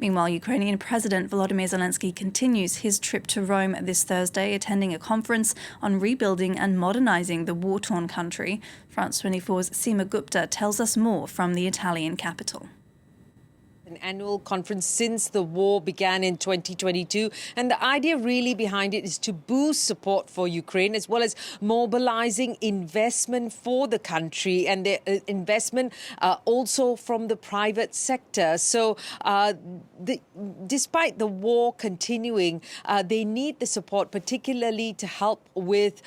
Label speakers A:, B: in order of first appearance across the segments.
A: Meanwhile, Ukrainian President Volodymyr Zelensky continues his trip to Rome this Thursday, attending a conference on rebuilding and modernizing the war-torn country. France 24's Seema Gupta tells us more from the Italian capital.
B: An annual conference since the war began in 2022, and the idea really behind it is to boost support for Ukraine as well as mobilizing investment for the country and the investment also from the private sector. So despite the war continuing, they need the support, particularly to help with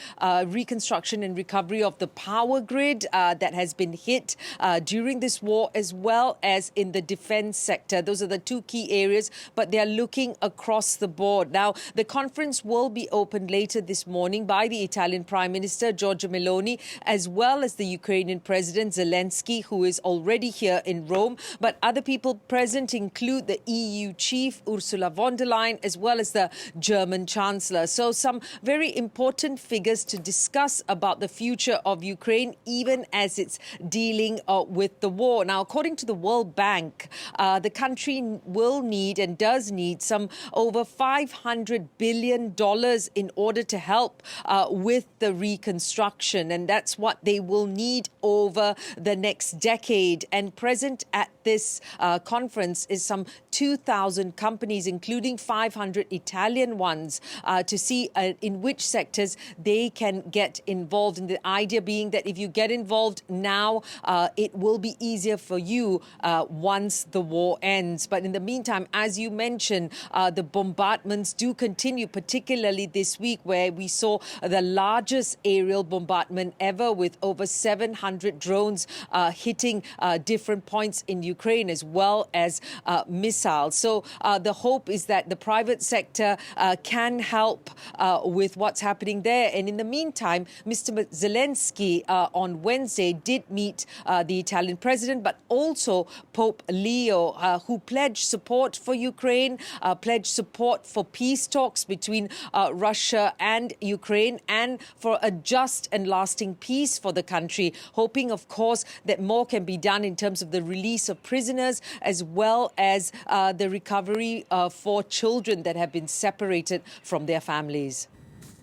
B: reconstruction and recovery of the power grid that has been hit during this war, as well as in the defense sector. Those are the two key areas, but they are looking across the board. Now, the conference will be opened later this morning by the Italian Prime Minister, Giorgia Meloni, as well as the Ukrainian President Zelensky, who is already here in Rome. But other people present include the EU chief, Ursula von der Leyen, as well as the German Chancellor. So some very important figures to discuss about the future of Ukraine, even as it's dealing with the war. Now, according to the World Bank, the country will need and does need some over $500 billion in order to help with the reconstruction. And that's what they will need over the next decade. And present at this conference is some 2,000 companies, including 500 Italian ones, to see in which sectors they can get involved. And the idea being that if you get involved now, it will be easier for you once the war ends. But in the meantime, as you mentioned, the bombardments do continue, particularly this week, where we saw the largest aerial bombardment ever, with over 700 drones hitting different points in Ukraine, as well as missiles. So the hope is that the private sector can help with what's happening there. And in the meantime, Mr. Zelensky on Wednesday did meet the Italian president, but also Pope Leo, who pledged support for Ukraine, pledged support for peace talks between Russia and Ukraine, and for a just and lasting peace for the country, hoping, of course, that more can be done in terms of the release of prisoners, as well as the recovery for children that have been separated from their families.